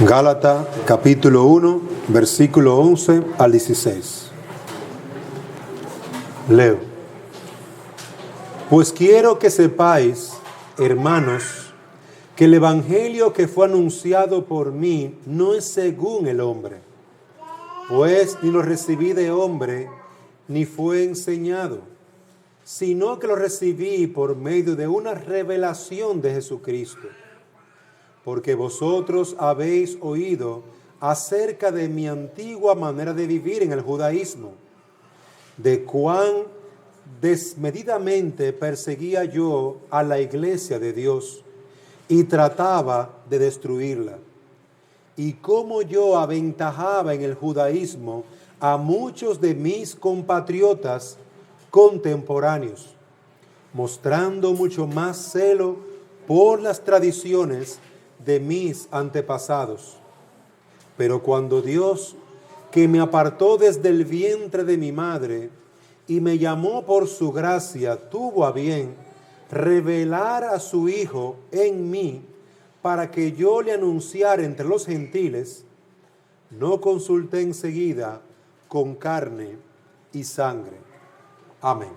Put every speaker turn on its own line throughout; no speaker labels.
Gálatas capítulo 1, versículo 11 al 16. Leo. Pues quiero que sepáis, hermanos, que el evangelio que fue anunciado por mí no es según el hombre, pues ni lo recibí de hombre, ni fue enseñado, sino que lo recibí por medio de una revelación de Jesucristo. Porque vosotros habéis oído acerca de mi antigua manera de vivir en el judaísmo, de cuán desmedidamente perseguía yo a la iglesia de Dios y trataba de destruirla, y cómo yo aventajaba en el judaísmo a muchos de mis compatriotas contemporáneos, mostrando mucho más celo por las tradiciones de mis antepasados. Pero cuando Dios, que me apartó desde el vientre de mi madre y me llamó por su gracia, tuvo a bien revelar a su Hijo en mí para que yo le anunciara entre los gentiles, no consulté enseguida con carne y sangre. Amén.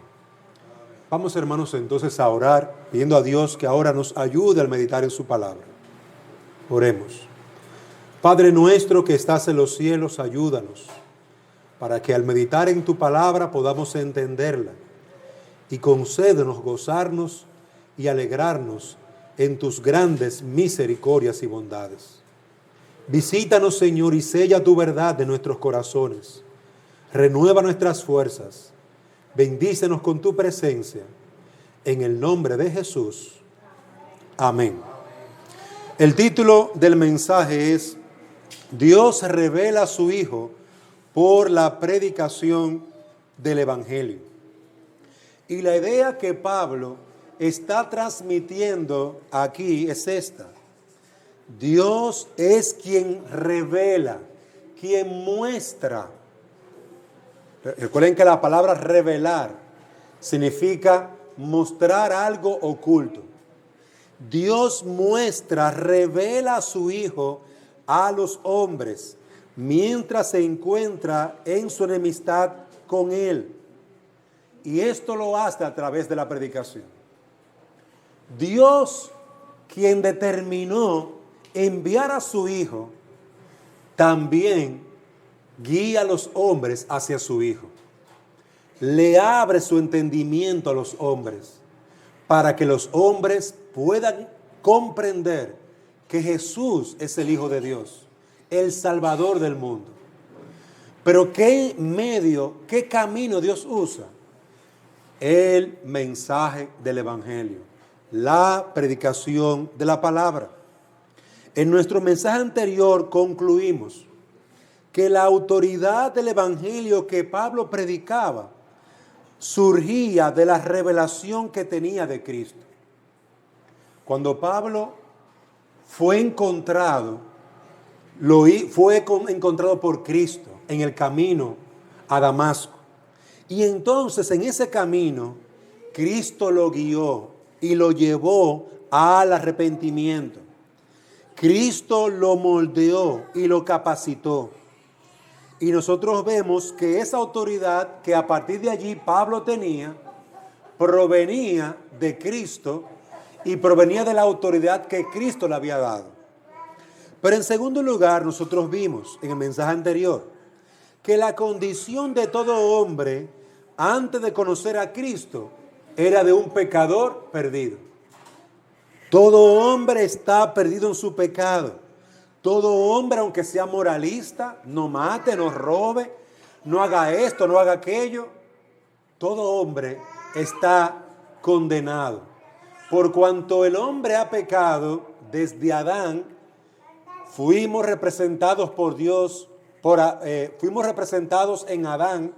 Vamos, hermanos, entonces a orar, pidiendo a Dios que ahora nos ayude al meditar en su palabra. Oremos. Padre nuestro que estás en los cielos, ayúdanos para que al meditar en tu palabra podamos entenderla, y concédenos gozarnos y alegrarnos en tus grandes misericordias y bondades. Visítanos, Señor, y sella tu verdad de nuestros corazones. Renueva nuestras fuerzas. Bendícenos con tu presencia. En el nombre de Jesús. Amén. El título del mensaje es Dios revela a su Hijo por la predicación del Evangelio. Y la idea que Pablo está transmitiendo aquí es esta. Dios es quien revela, quien muestra. Recuerden que la palabra revelar significa mostrar algo oculto. Dios muestra, revela a su Hijo a los hombres mientras se encuentra en su enemistad con Él. Y esto lo hace a través de la predicación. Dios, quien determinó enviar a su Hijo, también guía a los hombres hacia su Hijo. Le abre su entendimiento a los hombres para que los hombres puedan comprender que Jesús es el Hijo de Dios, el Salvador del mundo. Pero ¿qué medio, qué camino Dios usa? El mensaje del Evangelio, la predicación de la palabra. En nuestro mensaje anterior concluimos que la autoridad del Evangelio que Pablo predicaba surgía de la revelación que tenía de Cristo. Cuando Pablo fue encontrado por Cristo en el camino a Damasco. Y entonces en ese camino Cristo lo guió y lo llevó al arrepentimiento. Cristo lo moldeó y lo capacitó. Y nosotros vemos que esa autoridad que a partir de allí Pablo tenía, provenía de Cristo y provenía de la autoridad que Cristo le había dado. Pero en segundo lugar, nosotros vimos en el mensaje anterior que la condición de todo hombre antes de conocer a Cristo era de un pecador perdido. Todo hombre está perdido en su pecado. Todo hombre, aunque sea moralista, no mate, no robe, no haga esto, no haga aquello, todo hombre está condenado. Por cuanto el hombre ha pecado, desde Adán, fuimos representados por Dios, fuimos representados en Adán.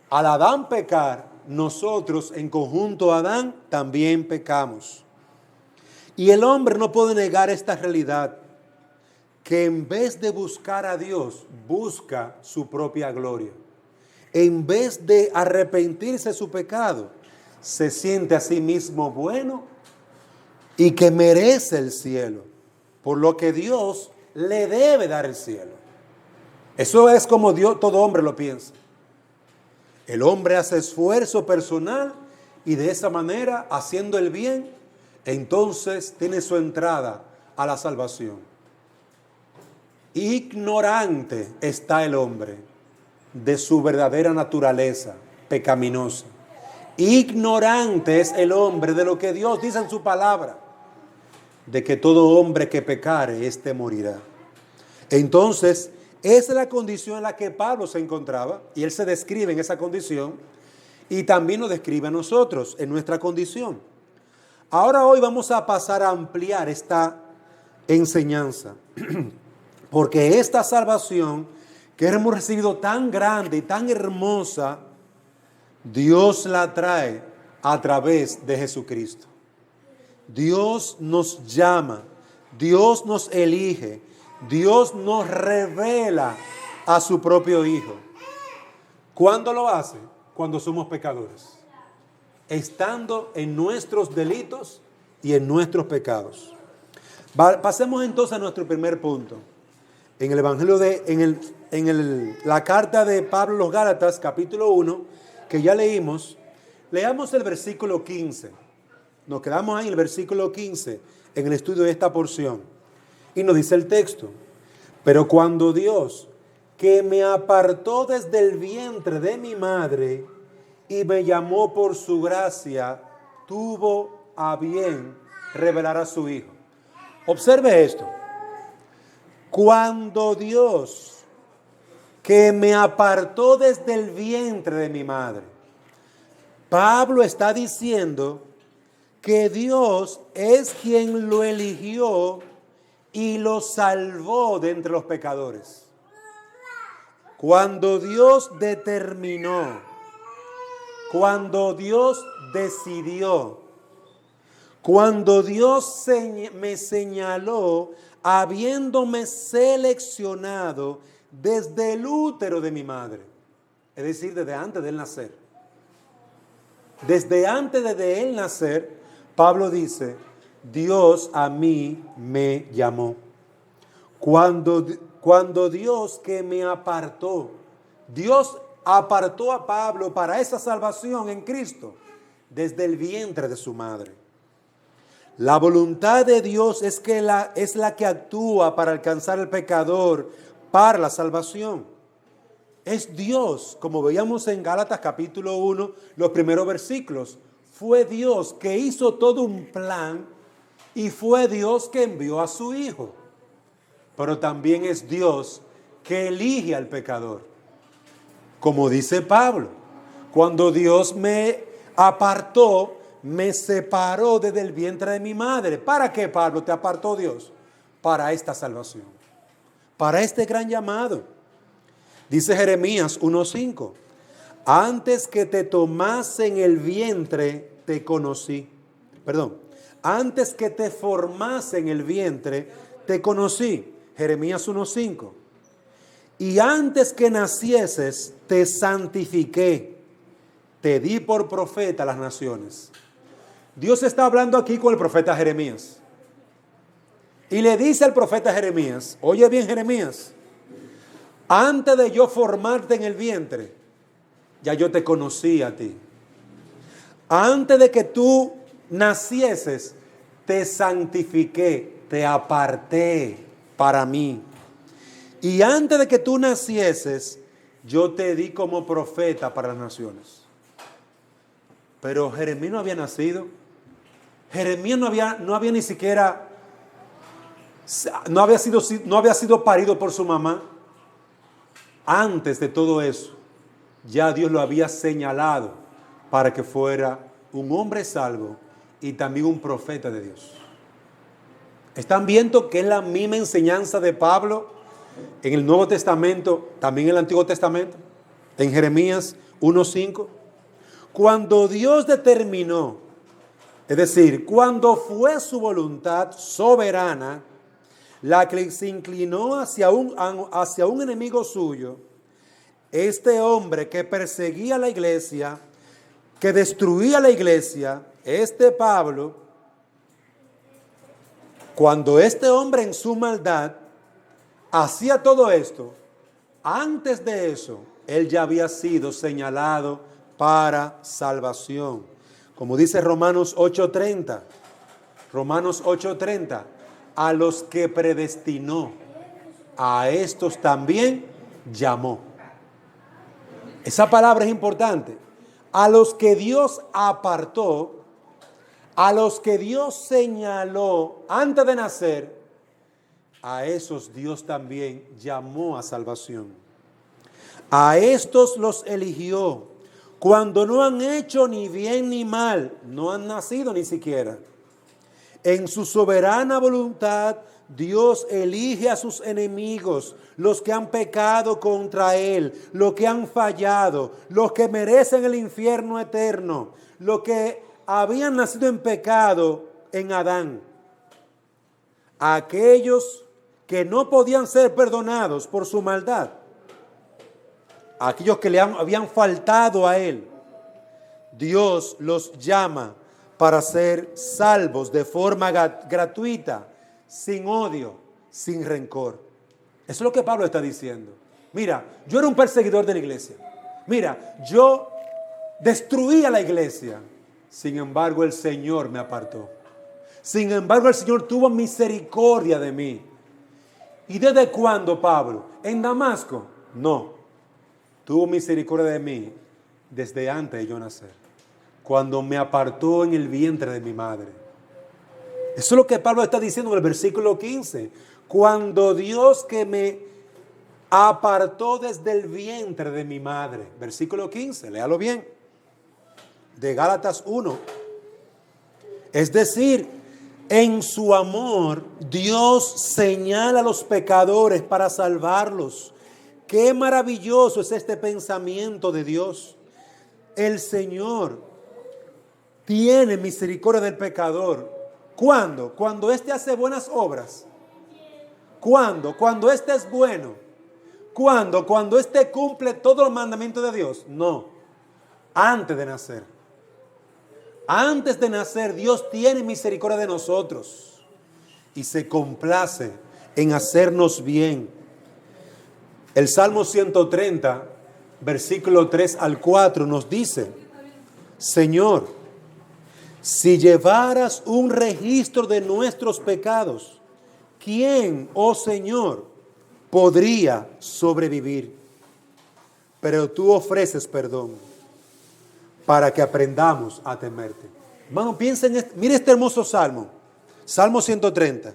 Al Adán pecar, nosotros en conjunto a Adán también pecamos. Y el hombre no puede negar esta realidad, que en vez de buscar a Dios, busca su propia gloria. En vez de arrepentirse de su pecado, se siente a sí mismo bueno y que merece el cielo. Por lo que Dios le debe dar el cielo. Eso es como Dios, todo hombre lo piensa. El hombre hace esfuerzo personal y de esa manera, haciendo el bien, entonces tiene su entrada a la salvación. Ignorante está el hombre de su verdadera naturaleza pecaminosa. Ignorante es el hombre de lo que Dios dice en su palabra, de que todo hombre que pecare, éste morirá. Entonces, esa es la condición en la que Pablo se encontraba, y él se describe en esa condición, y también nos describe a nosotros en nuestra condición. Ahora hoy vamos a pasar a ampliar esta enseñanza, porque esta salvación que hemos recibido tan grande y tan hermosa, Dios la trae a través de Jesucristo. Dios nos llama, Dios nos elige, Dios nos revela a su propio Hijo. ¿Cuándo lo hace? Cuando somos pecadores, estando en nuestros delitos y en nuestros pecados. Pasemos entonces a nuestro primer punto. En el Evangelio la carta de Pablo a los Gálatas, capítulo 1, que ya leímos, leamos el versículo 15. Nos quedamos ahí en el versículo 15, en el estudio de esta porción. Y nos dice el texto: pero cuando Dios, que me apartó desde el vientre de mi madre y me llamó por su gracia, tuvo a bien revelar a su Hijo. Observe esto. Cuando Dios, que me apartó desde el vientre de mi madre. Pablo está diciendo que Dios es quien lo eligió y lo salvó de entre los pecadores. Cuando Dios determinó, cuando Dios decidió, cuando Dios me señaló, habiéndome seleccionado desde el útero de mi madre, es decir, desde antes de él nacer. Desde antes de él nacer, Pablo dice, Dios a mí me llamó. Cuando Dios que me apartó, Dios apartó a Pablo para esa salvación en Cristo, desde el vientre de su madre. La voluntad de Dios es la que actúa para alcanzar al pecador para la salvación. Es Dios, como veíamos en Gálatas capítulo 1, los primeros versículos. Fue Dios que hizo todo un plan y fue Dios que envió a su Hijo. Pero también es Dios que elige al pecador. Como dice Pablo, cuando Dios me apartó, me separó desde el vientre de mi madre. ¿Para qué, Pablo, te apartó Dios? Para esta salvación, para este gran llamado. Dice Jeremías 1:5, antes que te tomase en el vientre, te conocí. Antes que te formase en el vientre, te conocí. Jeremías 1:5. Y antes que nacieses, te santifiqué. Te di por profeta a las naciones. Dios está hablando aquí con el profeta Jeremías. Y le dice al profeta Jeremías, oye bien Jeremías, antes de yo formarte en el vientre, ya yo te conocí a ti. Antes de que tú nacieses, te santifiqué, te aparté para mí. Y antes de que tú nacieses, yo te di como profeta para las naciones. Pero Jeremías no había nacido. Jeremías no había ni siquiera, no había sido parido por su mamá. Antes de todo eso, ya Dios lo había señalado para que fuera un hombre salvo y también un profeta de Dios. ¿Están viendo que es la misma enseñanza de Pablo en el Nuevo Testamento, también en el Antiguo Testamento? En Jeremías 1:5. Cuando Dios determinó, es decir, cuando fue su voluntad soberana, la que se inclinó hacia un enemigo suyo, este hombre que perseguía la iglesia, que destruía la iglesia, este Pablo, cuando este hombre en su maldad hacía todo esto, antes de eso, Él ya había sido señalado para salvación. Como dice Romanos 8:30, Romanos 8:30, a los que predestinó, a estos también llamó. Esa palabra es importante. A los que Dios apartó, a los que Dios señaló antes de nacer, a esos Dios también llamó a salvación. A estos los eligió cuando no han hecho ni bien ni mal, no han nacido ni siquiera. En su soberana voluntad, Dios elige a sus enemigos, los que han pecado contra Él, los que han fallado, los que merecen el infierno eterno, los que habían nacido en pecado en Adán. Aquellos que no podían ser perdonados por su maldad, aquellos que le habían faltado a Él, Dios los llama para ser salvos de forma gratuita, sin odio, sin rencor. Eso es lo que Pablo está diciendo. Mira, yo era un perseguidor de la iglesia. Mira, yo destruía la iglesia. Sin embargo, el Señor me apartó. Sin embargo, el Señor tuvo misericordia de mí. ¿Y desde cuándo, Pablo? ¿En Damasco? No. Tuvo misericordia de mí desde antes de yo nacer, cuando me apartó en el vientre de mi madre. Eso es lo que Pablo está diciendo en el versículo 15. Cuando Dios que me apartó desde el vientre de mi madre. Versículo 15, léalo bien. De Gálatas 1. Es decir, en su amor, Dios señala a los pecadores para salvarlos. Qué maravilloso es este pensamiento de Dios. El Señor tiene misericordia del pecador. ¿Cuándo? Cuando éste hace buenas obras. ¿Cuándo? Cuando éste es bueno. ¿Cuándo? Cuando éste cumple todos los mandamientos de Dios. No. Antes de nacer. Antes de nacer, Dios tiene misericordia de nosotros y se complace en hacernos bien. El Salmo 130, versículo 3 al 4 nos dice: Señor, si llevaras un registro de nuestros pecados, ¿quién, oh Señor, podría sobrevivir? Pero tú ofreces perdón para que aprendamos a temerte. Hermano, piensen, mire este hermoso salmo, Salmo 130.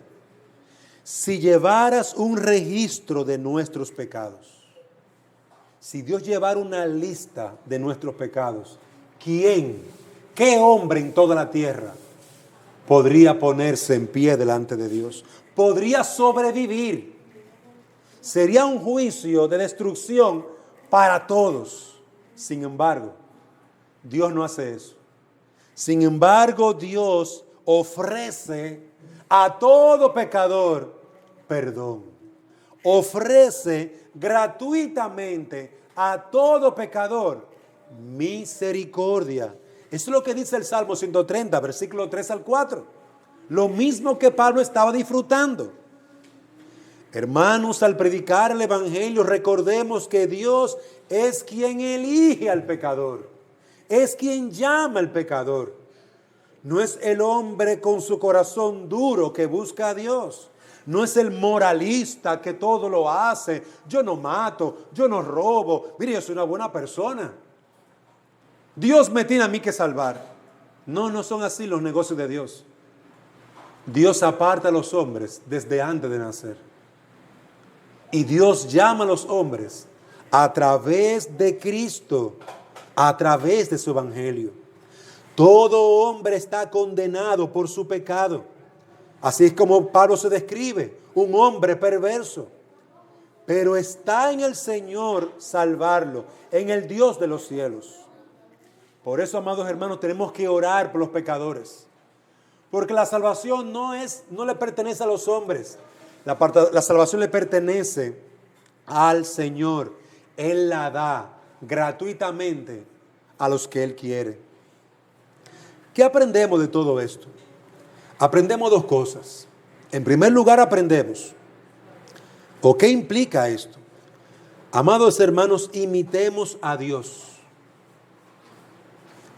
Si llevaras un registro de nuestros pecados, si Dios llevara una lista de nuestros pecados, ¿quién? ¿Qué hombre en toda la tierra podría ponerse en pie delante de Dios? Podría sobrevivir. Sería un juicio de destrucción para todos. Sin embargo, Dios no hace eso. Sin embargo, Dios ofrece a todo pecador perdón. Ofrece gratuitamente a todo pecador misericordia. Eso es lo que dice el Salmo 130, versículo 3 al 4. Lo mismo que Pablo estaba disfrutando. Hermanos, al predicar el Evangelio, recordemos que Dios es quien elige al pecador. Es quien llama al pecador. No es el hombre con su corazón duro que busca a Dios. No es el moralista que todo lo hace. Yo no mato, yo no robo. Mire, yo soy una buena persona. Dios me tiene a mí que salvar. No, no son así los negocios de Dios. Dios aparta a los hombres desde antes de nacer. Y Dios llama a los hombres a través de Cristo, a través de su evangelio. Todo hombre está condenado por su pecado. Así es como Pablo se describe, un hombre perverso. Pero está en el Señor salvarlo, en el Dios de los cielos. Por eso, amados hermanos, tenemos que orar por los pecadores. Porque la salvación no le pertenece a los hombres. La salvación le pertenece al Señor. Él la da gratuitamente a los que Él quiere. ¿Qué aprendemos de todo esto? Aprendemos dos cosas. En primer lugar, aprendemos ¿O qué implica esto? Amados hermanos, imitemos a Dios.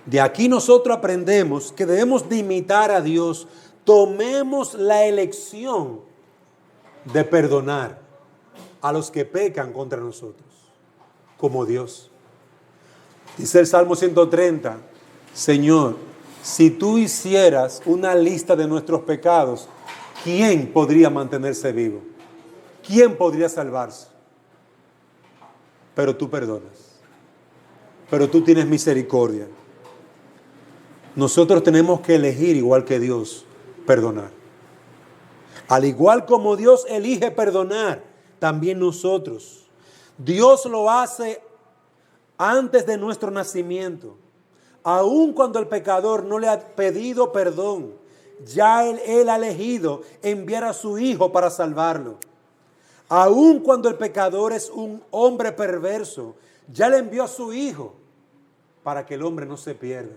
De aquí nosotros aprendemos que debemos de imitar a Dios. Tomemos la elección de perdonar a los que pecan contra nosotros, como Dios. Dice el Salmo 130, Señor, si tú hicieras una lista de nuestros pecados, ¿quién podría mantenerse vivo? ¿Quién podría salvarse? Pero tú perdonas. Pero tú tienes misericordia. Nosotros tenemos que elegir, igual que Dios, perdonar. Al igual como Dios elige perdonar, también nosotros. Dios lo hace antes de nuestro nacimiento. Aun cuando el pecador no le ha pedido perdón, ya Él ha elegido enviar a su Hijo para salvarlo. Aun cuando el pecador es un hombre perverso, ya le envió a su Hijo para que el hombre no se pierda.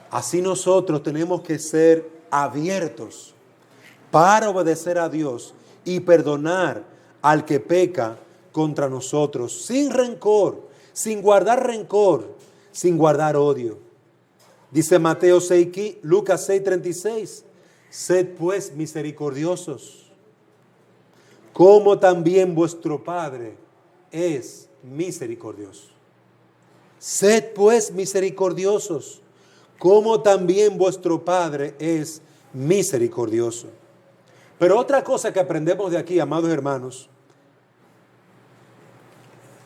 Así nosotros tenemos que ser abiertos para obedecer a Dios y perdonar al que peca contra nosotros, sin rencor, sin guardar rencor, sin guardar odio. Dice Mateo 6, Lucas 6:36, sed pues misericordiosos, como también vuestro Padre es misericordioso. Sed pues misericordiosos, como también vuestro Padre es misericordioso. Pero otra cosa que aprendemos de aquí, amados hermanos,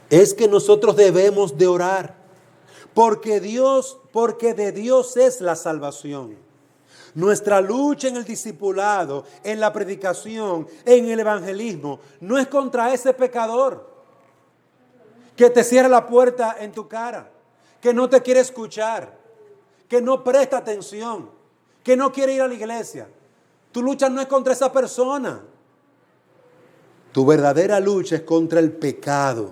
es que nosotros debemos de orar, porque de Dios es la salvación. Nuestra lucha en el discipulado, en la predicación, en el evangelismo, no es contra ese pecador que te cierra la puerta en tu cara, que no te quiere escuchar, que no presta atención, que no quiere ir a la iglesia. Tu lucha no es contra esa persona. Tu verdadera lucha es contra el pecado.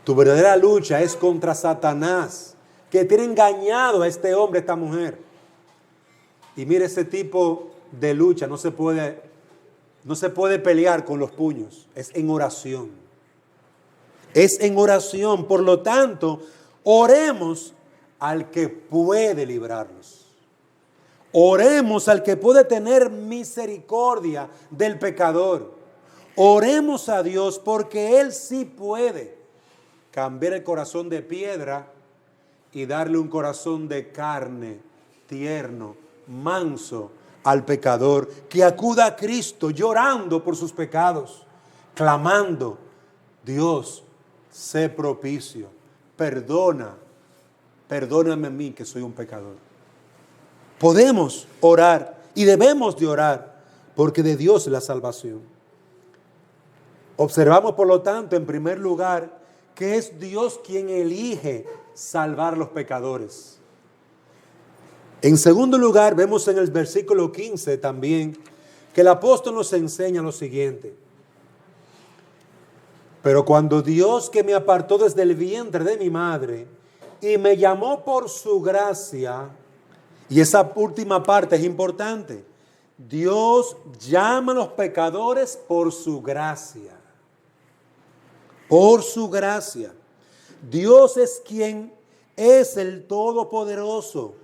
Tu verdadera lucha es contra Satanás, que tiene engañado a este hombre, a esta mujer. Y mire, ese tipo de lucha no se puede pelear con los puños. Es en oración. Es en oración. Por lo tanto, oremos al que puede librarnos. Oremos al que puede tener misericordia del pecador. Oremos a Dios porque Él sí puede cambiar el corazón de piedra y darle un corazón de carne, tierno, manso al pecador, que acuda a Cristo llorando por sus pecados, clamando, Dios, sé propicio, perdóname a mí que soy un pecador. Podemos orar y debemos de orar porque de Dios es la salvación. Observamos, por lo tanto, en primer lugar, que es Dios quien elige salvar a los pecadores. En segundo lugar, vemos en el versículo 15 también que el apóstol nos enseña lo siguiente. Pero cuando Dios, que me apartó desde el vientre de mi madre y me llamó por su gracia, y esa última parte es importante, Dios llama a los pecadores por su gracia. Por su gracia. Dios es quien es el Todopoderoso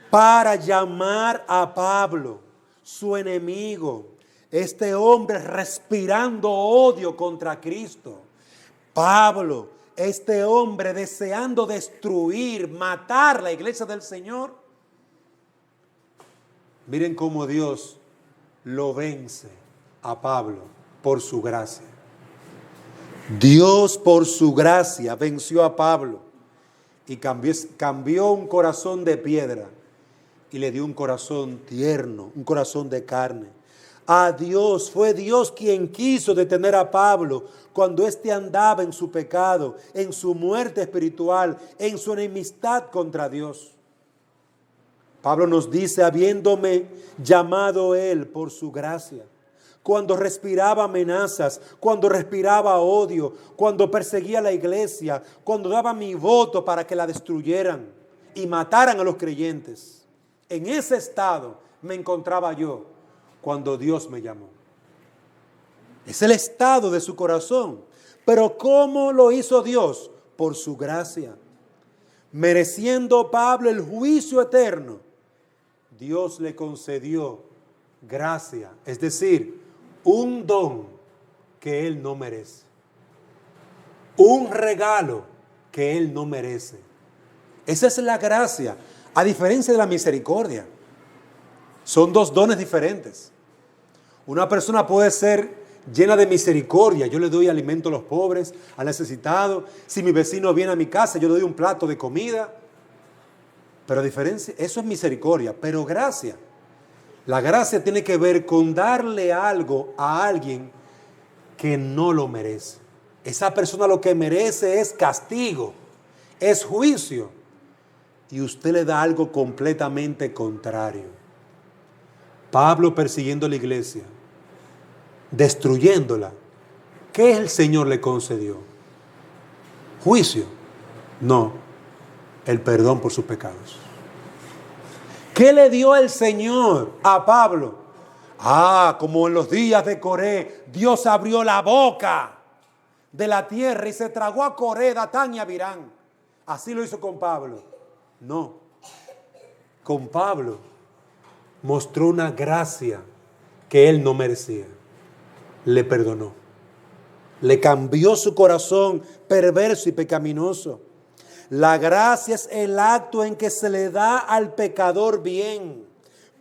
para llamar a Pablo, su enemigo, este hombre respirando odio contra Cristo. Pablo, este hombre deseando destruir, matar la iglesia del Señor. Miren cómo Dios lo vence a Pablo por su gracia. Dios por su gracia venció a Pablo y cambió un corazón de piedra y le dio un corazón tierno, un corazón de carne. A Dios, fue Dios quien quiso detener a Pablo cuando éste andaba en su pecado, en su muerte espiritual, en su enemistad contra Dios. Pablo nos dice, habiéndome llamado Él por su gracia, cuando respiraba amenazas, cuando respiraba odio, cuando perseguía a la iglesia, cuando daba mi voto para que la destruyeran y mataran a los creyentes. En ese estado me encontraba yo cuando Dios me llamó. Es el estado de su corazón. Pero ¿cómo lo hizo Dios? Por su gracia. Mereciendo Pablo el juicio eterno, Dios le concedió gracia, es decir, un don que él no merece. Un regalo que él no merece. Esa es la gracia, a diferencia de la misericordia. Son dos dones diferentes. Una persona puede ser llena de misericordia. Yo le doy alimento a los pobres, al necesitado. Si mi vecino viene a mi casa, yo le doy un plato de comida. Pero a diferencia, eso es misericordia. Pero gracia. La gracia tiene que ver con darle algo a alguien que no lo merece. Esa persona lo que merece es castigo, es juicio. Y usted le da algo completamente contrario. Pablo persiguiendo la iglesia, destruyéndola. ¿Qué el Señor le concedió? ¿Juicio? No, el perdón por sus pecados. ¿Qué le dio el Señor a Pablo? Como en los días de Coré, Dios abrió la boca de la tierra y se tragó a Coré, Datán y Abirán. Así lo hizo con Pablo. No, con Pablo mostró una gracia que él no merecía. Le perdonó. Le cambió su corazón perverso y pecaminoso. La gracia es el acto en que se le da al pecador bien,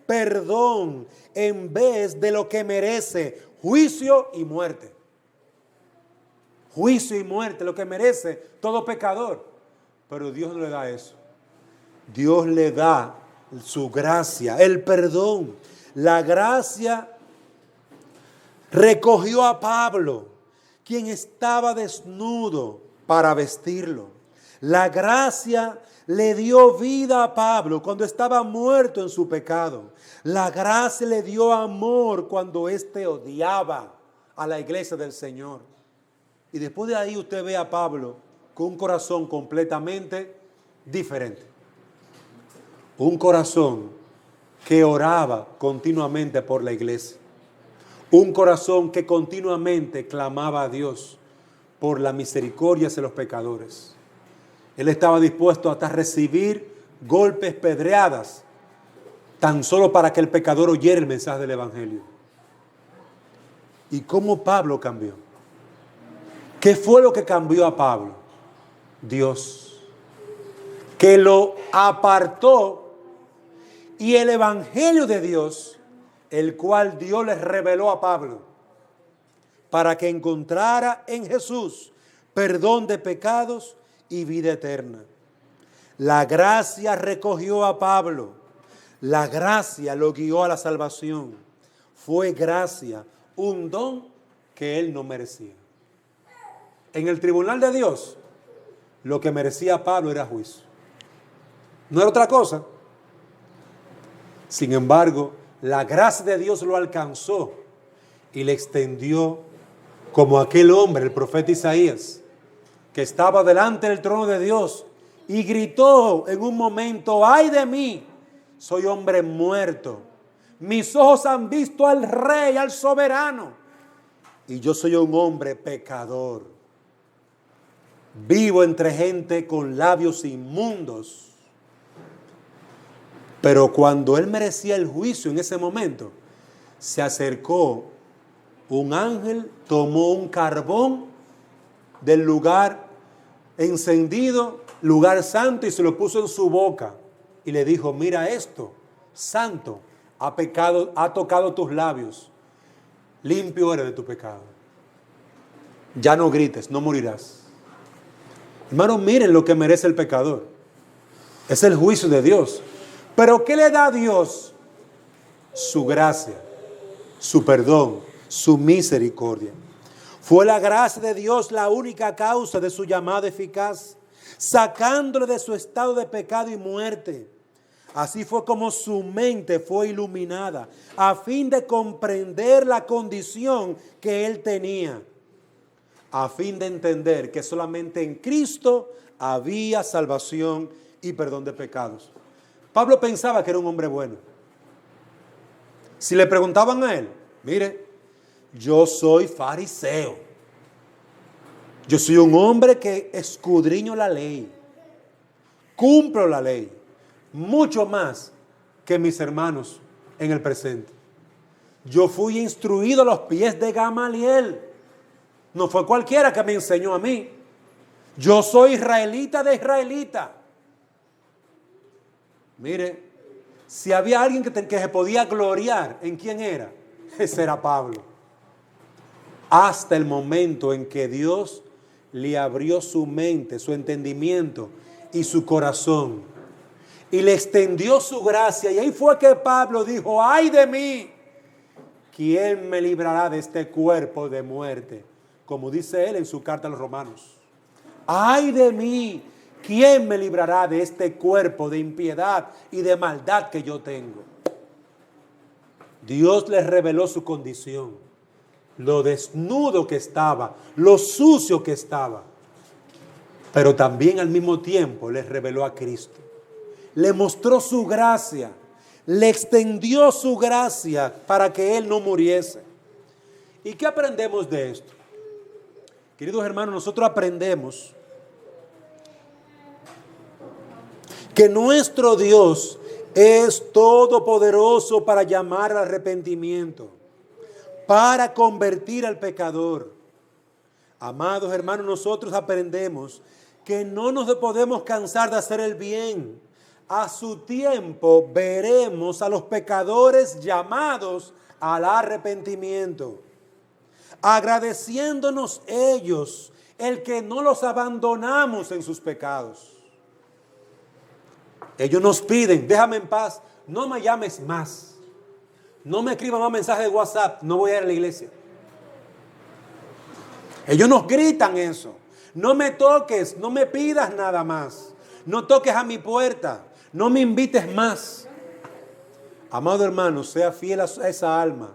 perdón, en vez de lo que merece, juicio y muerte. Juicio y muerte, lo que merece todo pecador. Pero Dios no le da eso. Dios le da su gracia, el perdón. La gracia recogió a Pablo, quien estaba desnudo, para vestirlo. La gracia le dio vida a Pablo cuando estaba muerto en su pecado. La gracia le dio amor cuando éste odiaba a la iglesia del Señor. Y después de ahí usted ve a Pablo con un corazón completamente diferente. Un corazón que oraba continuamente por la iglesia. Un corazón que continuamente clamaba a Dios por la misericordia hacia los pecadores. Él estaba dispuesto hasta recibir golpes, pedreadas, tan solo para que el pecador oyera el mensaje del Evangelio. ¿Y cómo Pablo cambió? ¿Qué fue lo que cambió a Pablo? Dios, que lo apartó, y el Evangelio de Dios, el cual Dios les reveló a Pablo, para que encontrara en Jesús perdón de pecados y vida eterna. La gracia recogió a Pablo. La gracia lo guió a la salvación. Fue gracia, un don que él no merecía. En el tribunal de Dios, lo que merecía Pablo era juicio. No era otra cosa. Sin embargo, la gracia de Dios lo alcanzó y le extendió como aquel hombre, el profeta Isaías, que estaba delante del trono de Dios y gritó en un momento: ¡ay de mí! Soy hombre muerto. Mis ojos han visto al Rey, al soberano, y yo soy un hombre pecador. Vivo entre gente con labios inmundos. Pero cuando él merecía el juicio en ese momento, se acercó un ángel, tomó un carbón del lugar encendido, lugar santo, y se lo puso en su boca y le dijo: mira esto, santo, ha tocado tus labios, limpio eres de tu pecado, ya no grites, no morirás. Hermanos, miren lo que merece el pecador, es el juicio de Dios. Pero ¿qué le da a Dios? Su gracia, su perdón, su misericordia. Fue la gracia de Dios la única causa de su llamado eficaz, sacándole de su estado de pecado y muerte. Así fue como su mente fue iluminada, a fin de comprender la condición que él tenía, a fin de entender que solamente en Cristo había salvación y perdón de pecados. Pablo pensaba que era un hombre bueno. Si le preguntaban a él: mire, yo soy fariseo. Yo soy un hombre que escudriño la ley, cumplo la ley, mucho más que mis hermanos en el presente. Yo fui instruido a los pies de Gamaliel. No fue cualquiera que me enseñó a mí. Yo soy israelita de israelita. Mire, si había alguien que se podía gloriar, ¿en quién era? Ese era Pablo. Hasta el momento en que Dios le abrió su mente, su entendimiento y su corazón. Y le extendió su gracia. Y ahí fue que Pablo dijo, ¡ay de mí! ¿Quién me librará de este cuerpo de muerte? Como dice él en su carta a los Romanos. ¡Ay de mí! ¿Quién me librará de este cuerpo de impiedad y de maldad que yo tengo? Dios les reveló su condición, lo desnudo que estaba, lo sucio que estaba. Pero también al mismo tiempo les reveló a Cristo. Le mostró su gracia, le extendió su gracia para que Él no muriese. ¿Y qué aprendemos de esto? Queridos hermanos, nosotros aprendemos que nuestro Dios es todopoderoso para llamar al arrepentimiento, para convertir al pecador. Amados hermanos, nosotros aprendemos que no nos podemos cansar de hacer el bien. A su tiempo veremos a los pecadores llamados al arrepentimiento, agradeciéndonos ellos el que no los abandonamos en sus pecados. Ellos nos piden, déjame en paz, no me llames más, no me escribas más mensajes de WhatsApp, no voy a ir a la iglesia. Ellos nos gritan eso, no me toques, no me pidas nada más, no toques a mi puerta, no me invites más. Amado hermano, sea fiel a esa alma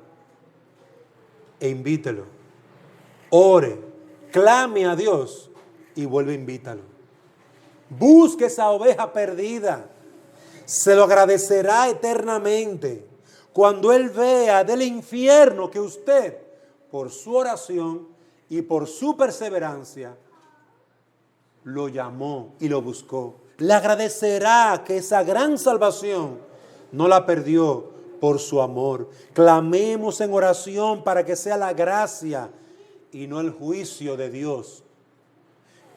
e invítelo. Ore, clame a Dios y vuelve, invítalo. Busque esa oveja perdida. Se lo agradecerá eternamente cuando Él vea del infierno que usted, por su oración y por su perseverancia, lo llamó y lo buscó. Le agradecerá que esa gran salvación no la perdió por su amor. Clamemos en oración para que sea la gracia y no el juicio de Dios.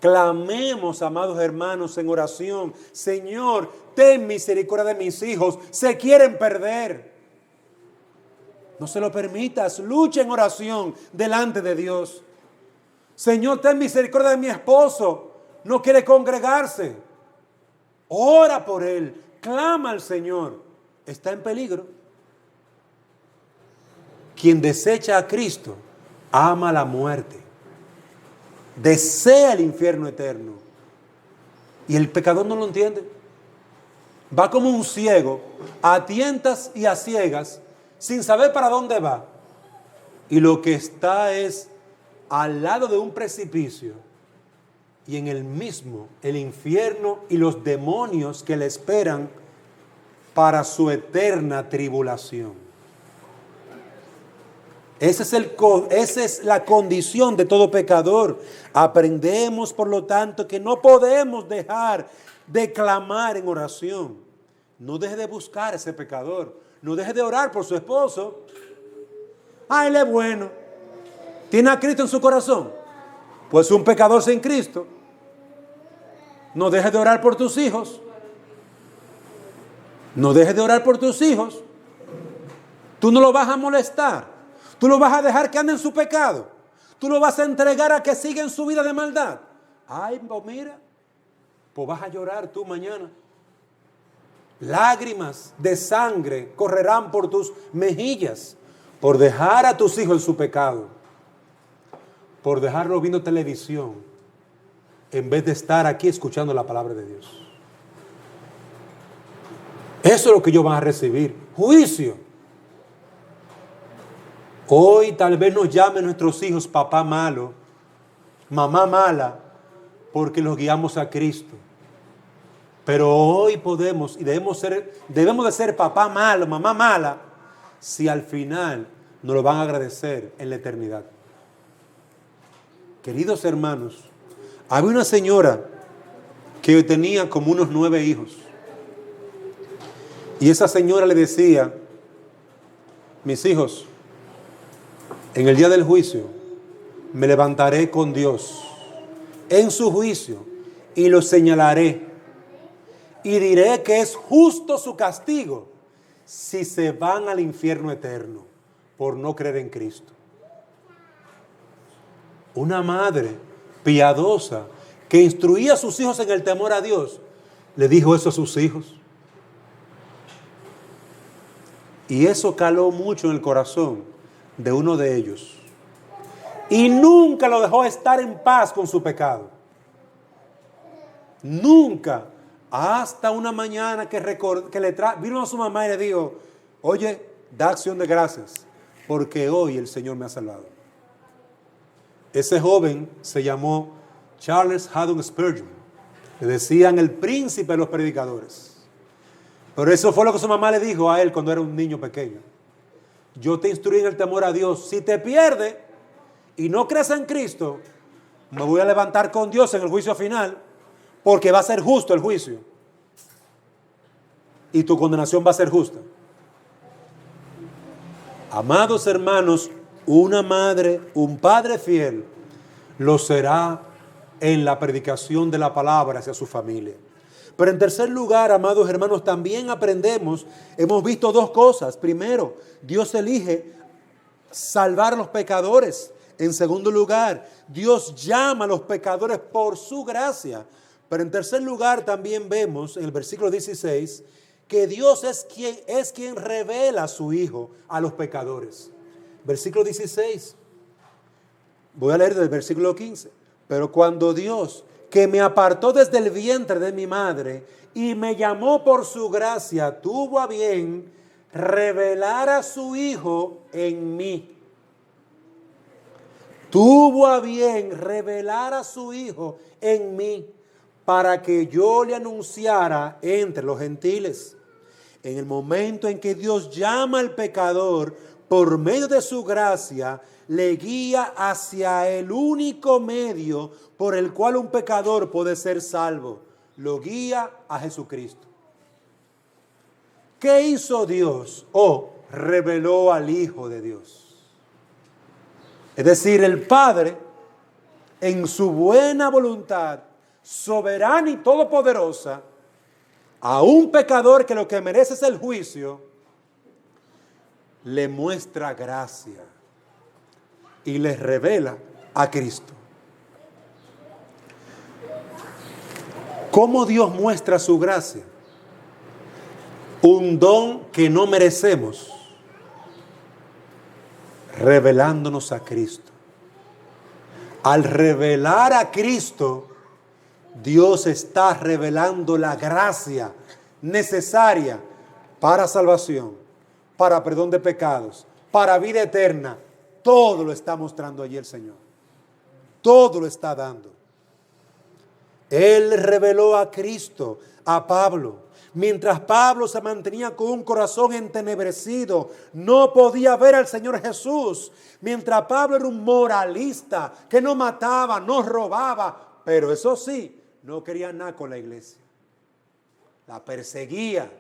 Clamemos, amados hermanos, en oración. Señor, ten misericordia de mis hijos. Se quieren perder. No se lo permitas. Lucha en oración delante de Dios. Señor, ten misericordia de mi esposo. No quiere congregarse. Ora por él. Clama al Señor. Está en peligro. Quien desecha a Cristo ama la muerte. Desea el infierno eterno. Y el pecador no lo entiende. Va como un ciego, a tientas y a ciegas, sin saber para dónde va. Y lo que está es al lado de un precipicio. Y en el mismo, el infierno y los demonios que le esperan para su eterna tribulación. Esa es la condición de todo pecador. Aprendemos, por lo tanto, que no podemos dejar de clamar en oración. No deje de buscar a ese pecador. No deje de orar por su esposo. Ah, él es bueno. ¿Tiene a Cristo en su corazón? Pues un pecador sin Cristo. No dejes de orar por tus hijos. No dejes de orar por tus hijos. Tú no lo vas a molestar. Tú lo vas a dejar que ande en su pecado. Tú lo vas a entregar a que siga en su vida de maldad. Ay, pues mira, pues vas a llorar tú mañana. Lágrimas de sangre correrán por tus mejillas por dejar a tus hijos en su pecado. Por dejarlos viendo televisión en vez de estar aquí escuchando la palabra de Dios. Eso es lo que ellos van a recibir. Juicio. Hoy tal vez nos llamen nuestros hijos papá malo, mamá mala, porque los guiamos a Cristo. Pero hoy podemos y debemos de ser papá malo, mamá mala, si al final nos lo van a agradecer en la eternidad. Queridos hermanos, había una señora que tenía como unos 9 hijos. Y esa señora le decía: mis hijos, en el día del juicio me levantaré con Dios en su juicio y los señalaré y diré que es justo su castigo si se van al infierno eterno por no creer en Cristo. Una madre piadosa que instruía a sus hijos en el temor a Dios, le dijo eso a sus hijos. Y eso caló mucho en el corazón de uno de ellos. Y nunca lo dejó estar en paz con su pecado. Nunca. Hasta una mañana vino a su mamá y le dijo: oye, da acción de gracias, porque hoy el Señor me ha salvado. Ese joven se llamó Charles Haddon Spurgeon. Le decían el príncipe de los predicadores. Pero eso fue lo que su mamá le dijo a él cuando era un niño pequeño: yo te instruí en el temor a Dios. Si te pierdes y no crees en Cristo, me voy a levantar con Dios en el juicio final, porque va a ser justo el juicio. Y tu condenación va a ser justa. Amados hermanos, una madre, un padre fiel, lo será en la predicación de la palabra hacia su familia. Pero en tercer lugar, amados hermanos, también hemos visto dos cosas. Primero, Dios elige salvar a los pecadores. En segundo lugar, Dios llama a los pecadores por su gracia. Pero en tercer lugar también vemos en el versículo 16 que Dios es quien revela a su Hijo a los pecadores. Versículo 16. Voy a leer del versículo 15. Pero cuando Dios, que me apartó desde el vientre de mi madre y me llamó por su gracia, tuvo a bien revelar a su Hijo en mí. Tuvo a bien revelar a su Hijo en mí, para que yo le anunciara entre los gentiles. En el momento en que Dios llama al pecador, por medio de su gracia, le guía hacia el único medio por el cual un pecador puede ser salvo. Lo guía a Jesucristo. ¿Qué hizo Dios? Reveló al Hijo de Dios. Es decir, el Padre, en su buena voluntad, soberana y todopoderosa, a un pecador que lo que merece es el juicio, le muestra gracia y le revela a Cristo. ¿Cómo Dios muestra su gracia? Un don que no merecemos, revelándonos a Cristo. Al revelar a Cristo, Dios está revelando la gracia necesaria para salvación, para perdón de pecados, para vida eterna. Todo lo está mostrando allí el Señor. Todo lo está dando. Él reveló a Cristo a Pablo. Mientras Pablo se mantenía con un corazón entenebrecido, no podía ver al Señor Jesús. Mientras Pablo era un moralista que no mataba, no robaba, pero eso sí, no quería nada con la iglesia. La perseguía,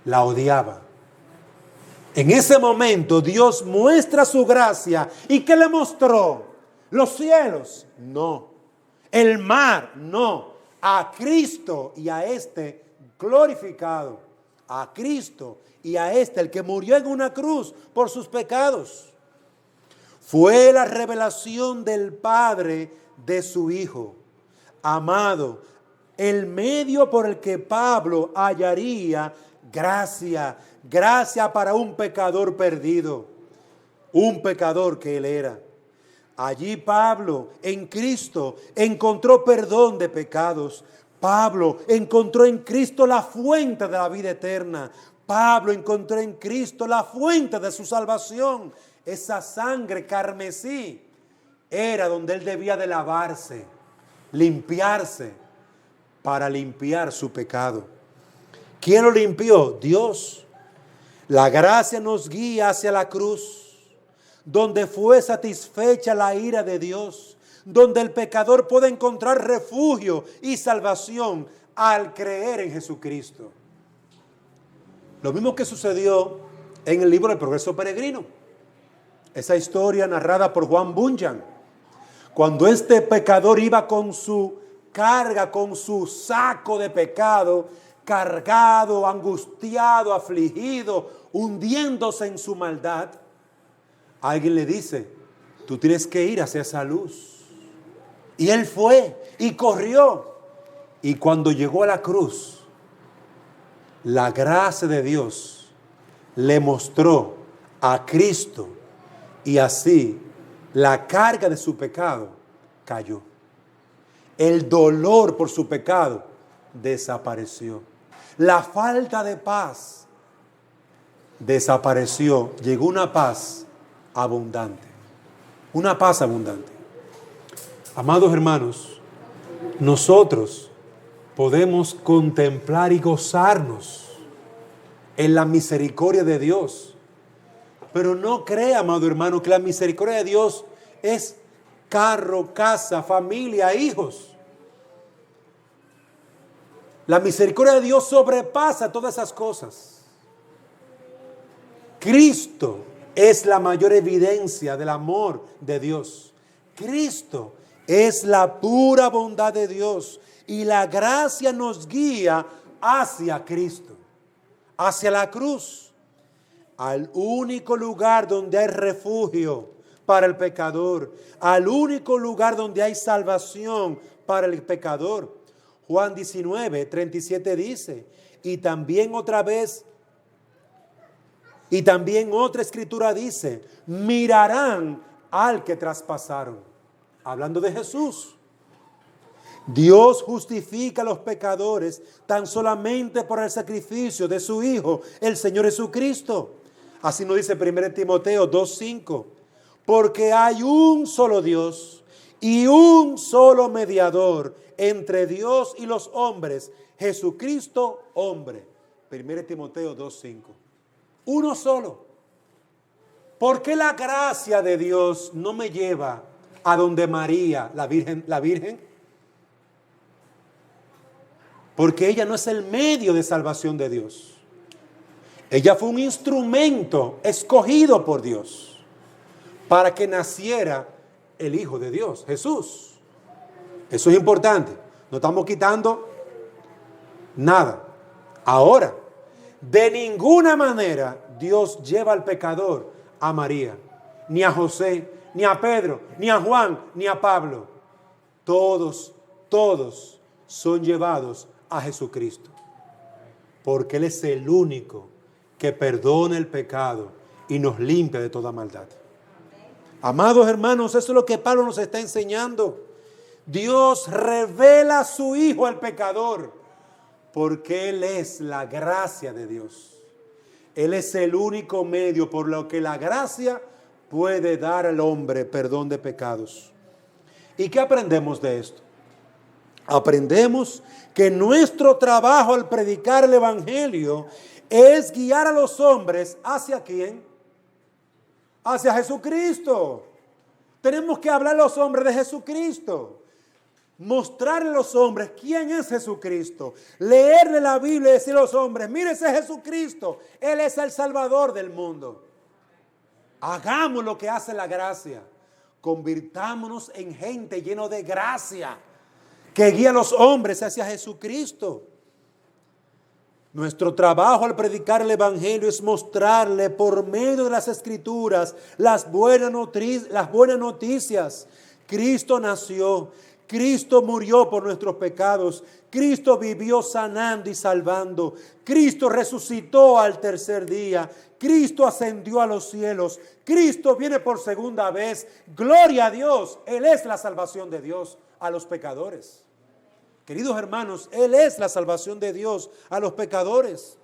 la odiaba. En ese momento Dios muestra su gracia. ¿Y qué le mostró? ¿Los cielos? No. ¿El mar? No. A Cristo y a este glorificado. A Cristo y a este, el que murió en una cruz por sus pecados. Fue la revelación del Padre de su Hijo. Amado, el medio por el que Pablo hallaría gracia. Gracia para un pecador perdido. Un pecador que él era. Allí Pablo, en Cristo, encontró perdón de pecados. Pablo encontró en Cristo la fuente de la vida eterna. Pablo encontró en Cristo la fuente de su salvación. Esa sangre carmesí era donde él debía de lavarse, limpiarse, para limpiar su pecado. ¿Quién lo limpió? Dios. La gracia nos guía hacia la cruz, donde fue satisfecha la ira de Dios, donde el pecador puede encontrar refugio y salvación al creer en Jesucristo. Lo mismo que sucedió en el libro del Progreso Peregrino. Esa historia narrada por Juan Bunyan. Cuando este pecador iba con su carga, con su saco de pecado, cargado, angustiado, afligido, hundiéndose en su maldad, alguien le dice: tú tienes que ir hacia esa luz. Y él fue y corrió. Y cuando llegó a la cruz, la gracia de Dios le mostró a Cristo, y así la carga de su pecado cayó. El dolor por su pecado desapareció. La falta de paz desapareció. Llegó una paz abundante. Una paz abundante. Amados hermanos, nosotros podemos contemplar y gozarnos en la misericordia de Dios. Pero no crea, amado hermano, que la misericordia de Dios es carro, casa, familia, hijos. La misericordia de Dios sobrepasa todas esas cosas. Cristo es la mayor evidencia del amor de Dios. Cristo es la pura bondad de Dios. Y la gracia nos guía hacia Cristo, hacia la cruz, al único lugar donde hay refugio para el pecador, al único lugar donde hay salvación para el pecador. Juan 19, 37 dice, y también otra escritura dice, mirarán al que traspasaron. Hablando de Jesús. Dios justifica a los pecadores tan solamente por el sacrificio de su Hijo, el Señor Jesucristo. Así nos dice 1 Timoteo 2:5. Porque hay un solo Dios y un solo mediador entre Dios y los hombres, Jesucristo hombre. 1 Timoteo 2:5. Uno solo. ¿Por qué la gracia de Dios no me lleva a donde María, la Virgen? Porque ella no es el medio de salvación de Dios. Ella fue un instrumento escogido por Dios para que naciera el Hijo de Dios, Jesús. Eso es importante. No estamos quitando nada. Ahora, de ninguna manera Dios lleva al pecador a María, ni a José, ni a Pedro, ni a Juan, ni a Pablo. Todos son llevados a Jesucristo, porque Él es el único que perdona el pecado y nos limpia de toda maldad. Amados hermanos, eso es lo que Pablo nos está enseñando. Dios revela a su Hijo al pecador, porque Él es la gracia de Dios. Él es el único medio por lo que la gracia puede dar al hombre perdón de pecados. ¿Y qué aprendemos de esto? Aprendemos que nuestro trabajo al predicar el Evangelio es guiar a los hombres ¿hacia quién? Hacia Jesucristo. Tenemos que hablar a los hombres de Jesucristo. Mostrarle a los hombres quién es Jesucristo. Leerle la Biblia y decir a los hombres, mire ese Jesucristo. Él es el Salvador del mundo. Hagamos lo que hace la gracia. Convirtámonos en gente llena de gracia, que guía a los hombres hacia Jesucristo. Nuestro trabajo al predicar el Evangelio es mostrarle por medio de las Escrituras las buenas noticias. Cristo nació, Cristo murió por nuestros pecados, Cristo vivió sanando y salvando, Cristo resucitó al tercer día, Cristo ascendió a los cielos, Cristo viene por segunda vez. Gloria a Dios, Él es la salvación de Dios a los pecadores. Queridos hermanos, Él es la salvación de Dios a los pecadores.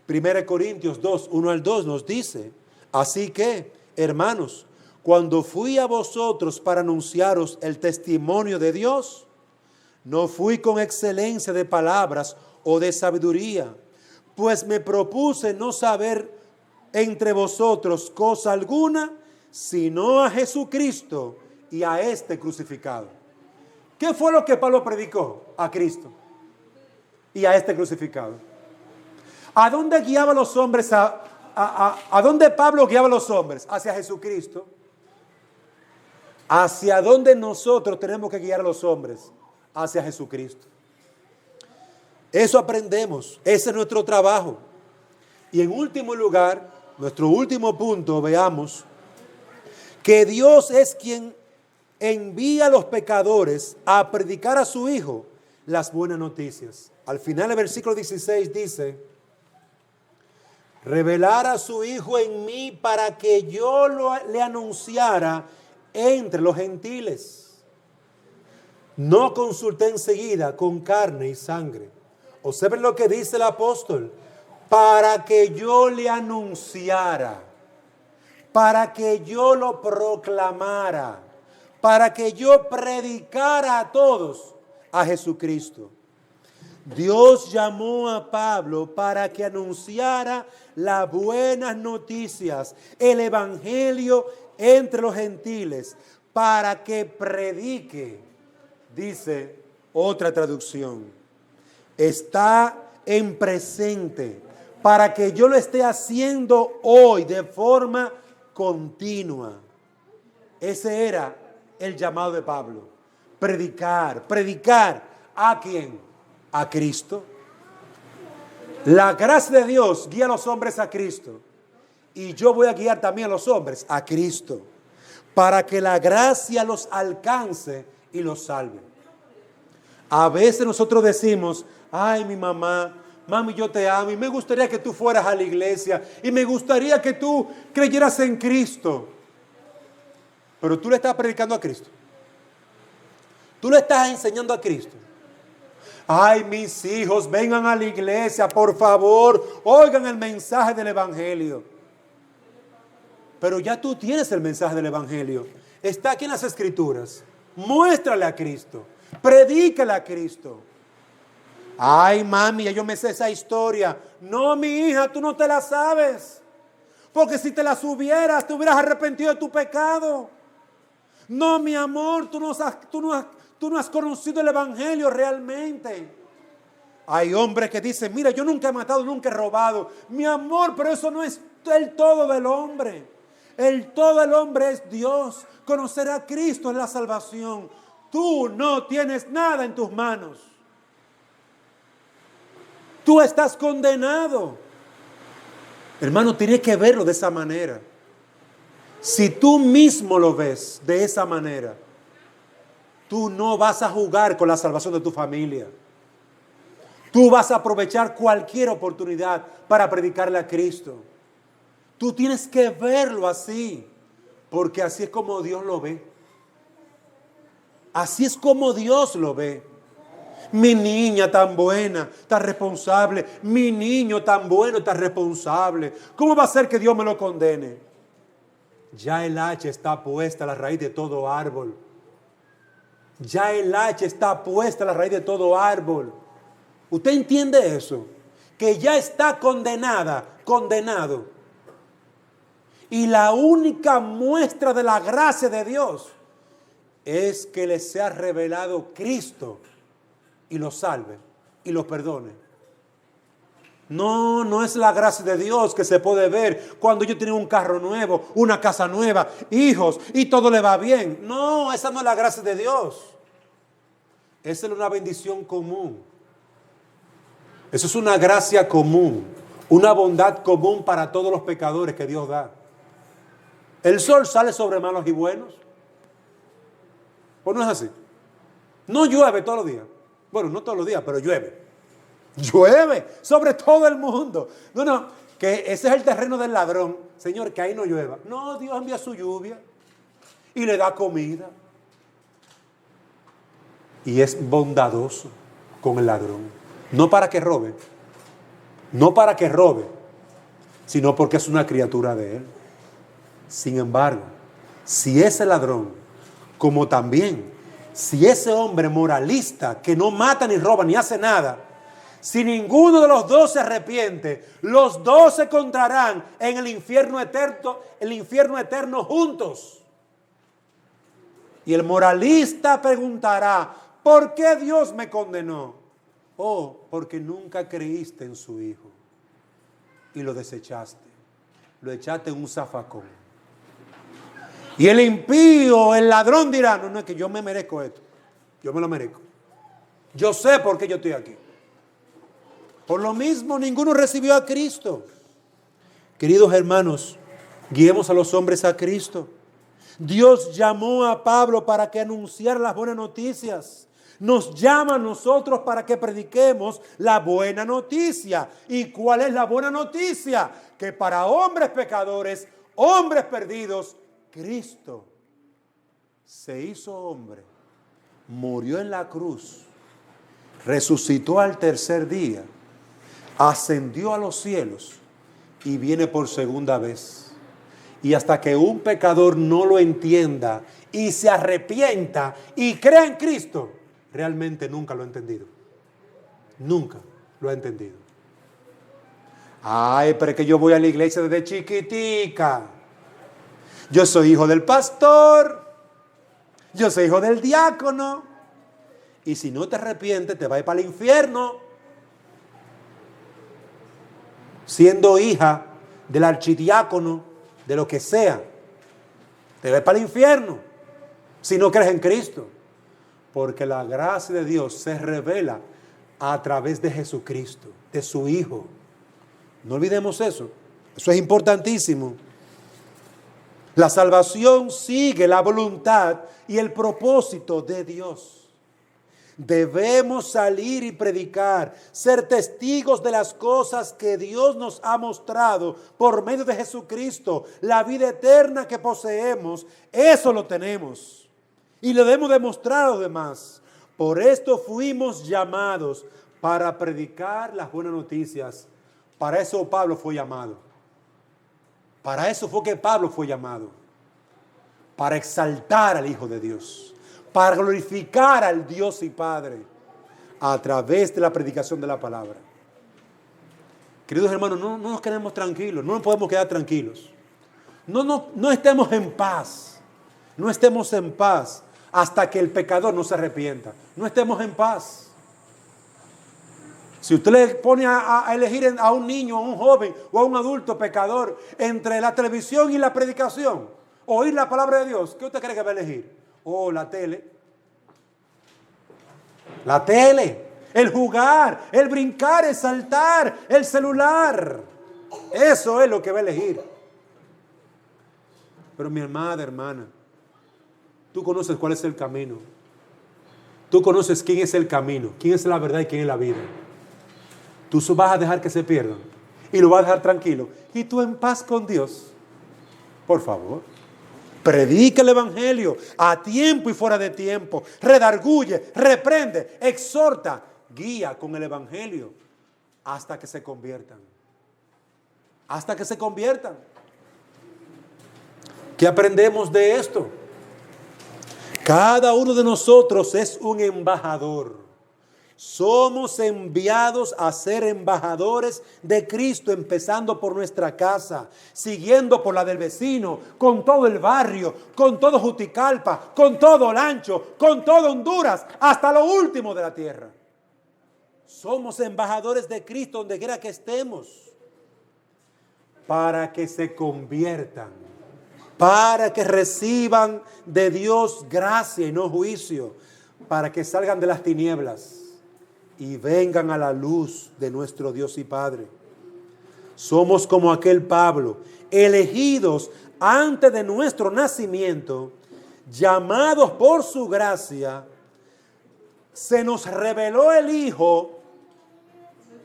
1 Corintios 2, 1 al 2 nos dice, así que, hermanos, cuando fui a vosotros para anunciaros el testimonio de Dios, no fui con excelencia de palabras o de sabiduría, pues me propuse no saber entre vosotros cosa alguna, sino a Jesucristo y a este crucificado. ¿Qué fue lo que Pablo predicó? A Cristo y a este crucificado. ¿A dónde guiaba los hombres? ¿A dónde Pablo guiaba a los hombres? Hacia Jesucristo. ¿Hacia dónde nosotros tenemos que guiar a los hombres? Hacia Jesucristo. Eso aprendemos. Ese es nuestro trabajo. Y en último lugar, nuestro último punto, veamos que Dios es quien envía a los pecadores a predicar a su Hijo las buenas noticias. Al final del versículo 16 dice: revelar a su Hijo en mí para que yo le anunciara entre los gentiles. No consulté enseguida con carne y sangre. Observen lo que dice el apóstol: para que yo le anunciara, para que yo lo proclamara, para que yo predicara a todos a Jesucristo. Dios llamó a Pablo para que anunciara las buenas noticias, el evangelio entre los gentiles, para que predique, dice otra traducción, está en presente, para que yo lo esté haciendo hoy de forma continua. Ese era el llamado de Pablo. Predicar. ¿A quién? A Cristo. La gracia de Dios guía a los hombres a Cristo. Y yo voy a guiar también a los hombres a Cristo, para que la gracia los alcance y los salve. A veces nosotros decimos: ay, mi mamá, mami, yo te amo y me gustaría que tú fueras a la iglesia y me gustaría que tú creyeras en Cristo. Pero tú le estás predicando a Cristo. Tú le estás enseñando a Cristo. Ay, mis hijos, vengan a la iglesia, por favor, oigan el mensaje del evangelio. Pero ya tú tienes el mensaje del evangelio. Está aquí en las escrituras. Muéstrale a Cristo. Predícale a Cristo. Ay, mami, ya yo me sé esa historia. No, mi hija, tú no te la sabes. Porque si te la supieras, te hubieras arrepentido de tu pecado. No, mi amor, tú no has conocido el evangelio realmente. Hay hombres que dicen: mira, yo nunca he matado, nunca he robado. Mi amor, pero eso no es el todo del hombre. El todo del hombre es Dios. Conocer a Cristo es la salvación. Tú no tienes nada en tus manos. Tú estás condenado. Hermano, tienes que verlo de esa manera. Si tú mismo lo ves de esa manera, tú no vas a jugar con la salvación de tu familia. Tú vas a aprovechar cualquier oportunidad para predicarle a Cristo. Tú tienes que verlo así, porque así es como Dios lo ve. Así es como Dios lo ve. Mi niña tan buena, tan responsable. Mi niño tan bueno, tan responsable. ¿Cómo va a ser que Dios me lo condene? Ya el hacha está puesta a la raíz de todo árbol. Ya el hacha está puesta a la raíz de todo árbol. ¿Usted entiende eso? Que ya está condenado. Y la única muestra de la gracia de Dios es que le sea revelado Cristo y lo salve y lo perdone. No es la gracia de Dios que se puede ver cuando yo tengo un carro nuevo, una casa nueva, hijos y todo le va bien. No, esa no es la gracia de Dios. Esa es una bendición común. Eso es una gracia común, una bondad común para todos los pecadores que Dios da. El sol sale sobre malos y buenos. ¿O no es así? No llueve todos los días. Bueno, no todos los días, pero llueve. Llueve sobre todo el mundo. No, que ese es el terreno del ladrón. Señor, que ahí no llueva. No, Dios envía su lluvia y le da comida. Y es bondadoso con el ladrón. No para que robe. No para que robe, sino porque es una criatura de él. Sin embargo, si ese ladrón, como también, si ese hombre moralista que no mata ni roba ni hace nada, Si ninguno de los dos se arrepiente, los dos se encontrarán en el infierno eterno juntos. Y el moralista preguntará, ¿por qué Dios me condenó? Oh, porque nunca creíste en su Hijo y lo desechaste, lo echaste en un zafacón. Y el impío, el ladrón dirá, no, es que yo me merezco esto, yo me lo merezco. Yo sé por qué yo estoy aquí. Por lo mismo, ninguno recibió a Cristo. Queridos hermanos, guiemos a los hombres a Cristo. Dios llamó a Pablo para que anunciara las buenas noticias. Nos llama a nosotros para que prediquemos la buena noticia. ¿Y cuál es la buena noticia? Que para hombres pecadores, hombres perdidos, Cristo se hizo hombre, murió en la cruz, resucitó al tercer día, ascendió a los cielos y viene por segunda vez. Y hasta que un pecador no lo entienda y se arrepienta y crea en Cristo, realmente nunca lo ha entendido. Nunca lo ha entendido. Ay, pero es que yo voy a la iglesia desde chiquitica. Yo soy hijo del pastor. Yo soy hijo del diácono. Y si no te arrepientes, te vas a ir para el infierno. Siendo hija del archidiácono, de lo que sea, te vas para el infierno si no crees en Cristo. Porque la gracia de Dios se revela a través de Jesucristo, de su Hijo. No olvidemos eso. Eso es importantísimo. La salvación sigue la voluntad y el propósito de Dios. Debemos salir y predicar, ser testigos de las cosas que Dios nos ha mostrado por medio de Jesucristo. La vida eterna que poseemos, eso lo tenemos. Y lo debemos demostrar a los demás. Por esto fuimos llamados para predicar las buenas noticias. Para eso Pablo fue llamado. Para eso fue que Pablo fue llamado. Para exaltar al Hijo de Dios. Para glorificar al Dios y Padre a través de la predicación de la palabra. Queridos hermanos, no nos quedemos tranquilos, no nos podemos quedar tranquilos. No estemos en paz, no estemos en paz hasta que el pecador no se arrepienta. No estemos en paz. Si usted le pone a elegir a un niño, a un joven o a un adulto pecador entre la televisión y la predicación, oír la palabra de Dios, ¿qué usted cree que va a elegir? Oh, la tele. La tele. El jugar, el brincar, el saltar, el celular. Eso es lo que va a elegir. Pero mi hermana, tú conoces cuál es el camino. Tú conoces quién es el camino, quién es la verdad y quién es la vida. Tú vas a dejar que se pierdan y lo vas a dejar tranquilo. Y tú en paz con Dios. Por favor. Predica el evangelio a tiempo y fuera de tiempo. Redarguye, reprende, exhorta, guía con el evangelio hasta que se conviertan. Hasta que se conviertan. ¿Qué aprendemos de esto? Cada uno de nosotros es un embajador. Somos enviados a ser embajadores de Cristo, empezando por nuestra casa, siguiendo por la del vecino, con todo el barrio, con todo Juticalpa, con todo Olancho, con todo Honduras, hasta lo último de la tierra. Somos embajadores de Cristo donde quiera que estemos, para que se conviertan, para que reciban de Dios gracia y no juicio, para que salgan de las tinieblas y vengan a la luz de nuestro Dios y Padre. Somos como aquel Pablo, elegidos antes de nuestro nacimiento, llamados por su gracia. Se nos reveló el Hijo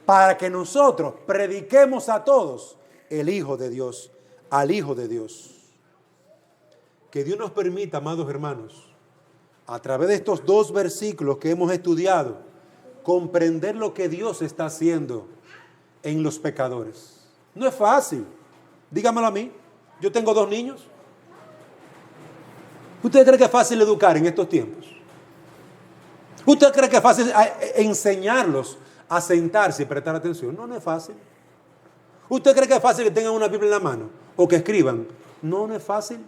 para que nosotros prediquemos a todos el Hijo de Dios, al Hijo de Dios. Que Dios nos permita, amados hermanos, a través de estos dos versículos que hemos estudiado, comprender lo que Dios está haciendo en los pecadores. No es fácil. Dígamelo a mí. Yo tengo 2 niños. ¿Usted cree que es fácil educar en estos tiempos? ¿Usted cree que es fácil enseñarlos a sentarse y prestar atención. No, no es fácil. ¿Usted cree que es fácil que tengan una Biblia en la mano o que escriban? No, no es fácil.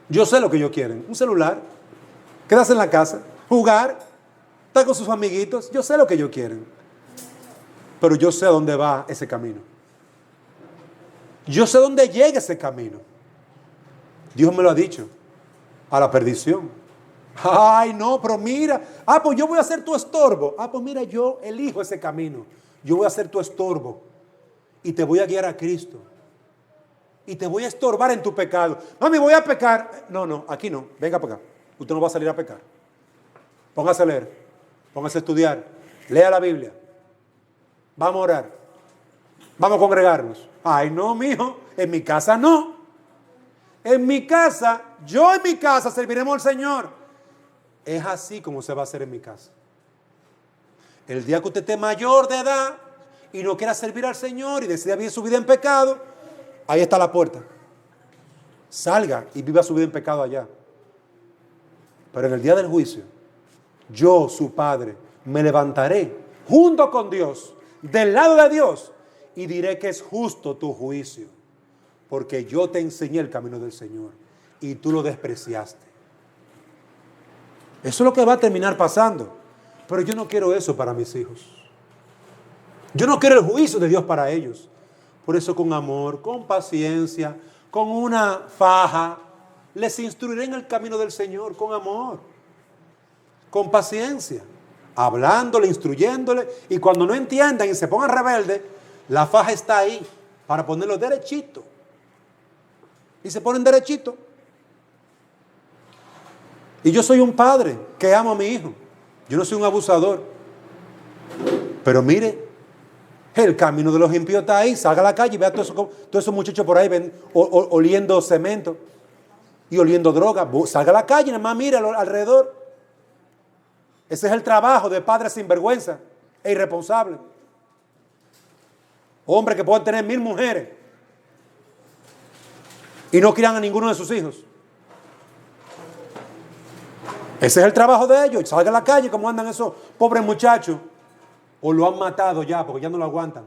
Yo sé lo que ellos quieren. Un celular, quedarse en la casa, jugar, estar con sus amiguitos. Yo sé lo que ellos quieren. Pero yo sé a dónde va ese camino. Yo sé dónde llega ese camino. Dios me lo ha dicho. A la perdición. Ay, no, pero mira. Pues yo voy a ser tu estorbo. Pues mira, yo elijo ese camino. Yo voy a ser tu estorbo. Y te voy a guiar a Cristo. Y te voy a estorbar en tu pecado. Mami, voy a pecar. No, aquí no. Venga para acá. Usted no va a salir a pecar. Póngase a leer. Póngase a estudiar. Lea la Biblia. Vamos a orar. Vamos a congregarnos. Ay, no, mijo. En mi casa no. En mi casa, yo en mi casa serviremos al Señor. Es así como se va a hacer en mi casa. El día que usted esté mayor de edad y no quiera servir al Señor y decida vivir su vida en pecado, ahí está la puerta. Salga y viva su vida en pecado allá. Pero en el día del juicio, yo, su Padre, me levantaré junto con Dios, del lado de Dios, y diré que es justo tu juicio, porque yo te enseñé el camino del Señor y tú lo despreciaste. Eso es lo que va a terminar pasando. Pero yo no quiero eso para mis hijos. Yo no quiero el juicio de Dios para ellos. Por eso con amor, con paciencia, con una faja, les instruiré en el camino del Señor, con amor, con paciencia, hablándole, instruyéndole, y cuando no entiendan y se pongan rebeldes, la faja está ahí para ponerlos derechito. Y se ponen derechito. Y yo soy un padre que amo a mi hijo. Yo no soy un abusador. Pero mire, el camino de los impíos está ahí. Salga a la calle y vea a todos esos muchachos por ahí oliendo cemento y oliendo droga. Salga a la calle y nada más mire alrededor. Ese es el trabajo de padres sinvergüenza e irresponsables. Hombres que pueden tener 1000 mujeres y no crían a ninguno de sus hijos. Ese es el trabajo de ellos. Salga a la calle como andan esos pobres muchachos. O lo han matado ya porque ya no lo aguantan.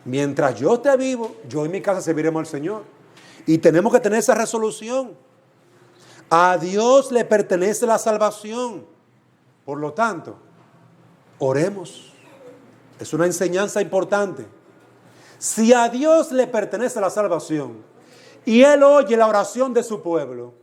Mientras yo esté vivo, yo en mi casa serviremos al Señor. Y tenemos que tener esa resolución. A Dios le pertenece la salvación. Por lo tanto, oremos. Es una enseñanza importante. Si a Dios le pertenece la salvación y Él oye la oración de su pueblo,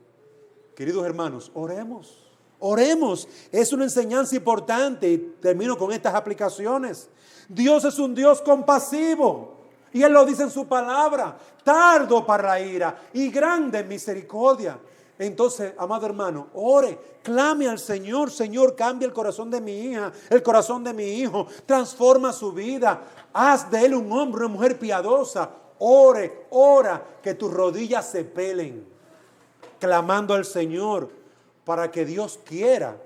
queridos hermanos, oremos. Oremos. Es una enseñanza importante y termino con estas aplicaciones. Dios es un Dios compasivo y Él lo dice en su palabra, tardo para la ira y grande en misericordia. Entonces, amado hermano, ore, clame al Señor. Señor, cambia el corazón de mi hija, el corazón de mi hijo, transforma su vida, haz de él un hombre, una mujer piadosa. Ore, ora, que tus rodillas se pelen, clamando al Señor para que Dios quiera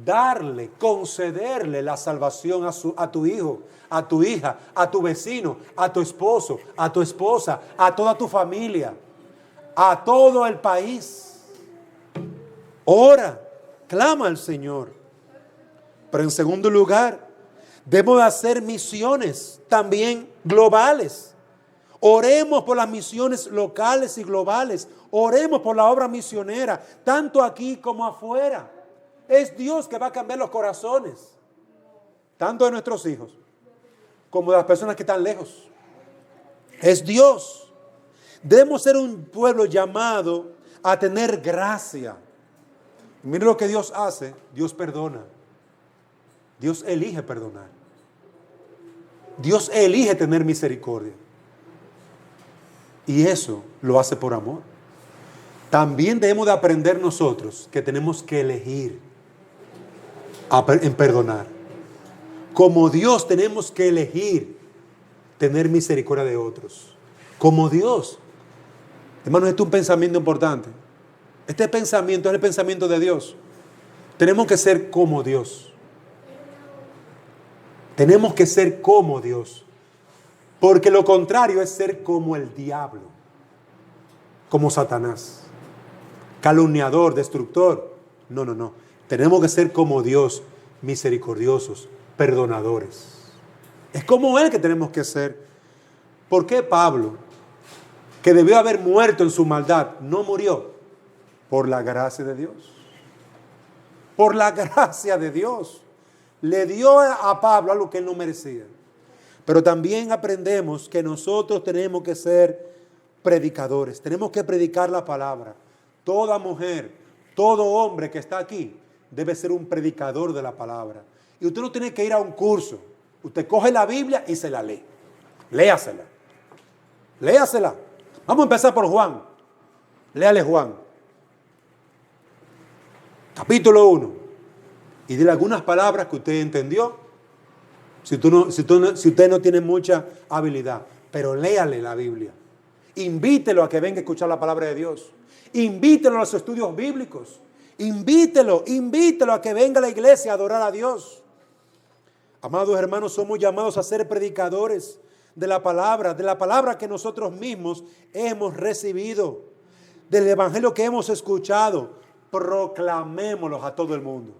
darle, concederle la salvación a tu hijo, a tu hija, a tu vecino, a tu esposo, a tu esposa, a toda tu familia, a todo el país. Ora, clama al Señor. Pero en segundo lugar, debemos hacer misiones también globales. Oremos por las misiones locales y globales. Oremos por la obra misionera, tanto aquí como afuera. Es Dios que va a cambiar los corazones, tanto de nuestros hijos como de las personas que están lejos. Es Dios. Debemos ser un pueblo llamado a tener gracia. Mire lo que Dios hace. Dios perdona. Dios elige perdonar. Dios elige tener misericordia. Y eso lo hace por amor. También debemos de aprender nosotros que tenemos que elegir en perdonar. Como Dios tenemos que elegir tener misericordia de otros. Como Dios. Hermanos, esto es un pensamiento importante. Este pensamiento es el pensamiento de Dios. Tenemos que ser como Dios. Tenemos que ser como Dios. Porque lo contrario es ser como el diablo. Como Satanás. Calumniador, destructor. No. Tenemos que ser como Dios, misericordiosos, perdonadores. Es como Él que tenemos que ser. ¿Por qué Pablo, que debió haber muerto en su maldad, no murió? Por la gracia de Dios. Por la gracia de Dios. Le dio a Pablo algo que él no merecía. Pero también aprendemos que nosotros tenemos que ser predicadores. Tenemos que predicar la palabra. Toda mujer, todo hombre que está aquí debe ser un predicador de la palabra. Y usted no tiene que ir a un curso. Usted coge la Biblia y se la lee. Léasela. Léasela. Vamos a empezar por Juan. Léale Juan. Capítulo 1. Y dile algunas palabras que usted entendió. Si usted no tiene mucha habilidad. Pero léale la Biblia. Invítelo a que venga a escuchar la palabra de Dios. Invítelo a los estudios bíblicos. Invítelo a que venga a la iglesia a adorar a Dios. Amados hermanos, somos llamados a ser predicadores de la palabra que nosotros mismos hemos recibido, del evangelio que hemos escuchado. Proclamémoslos a todo el mundo.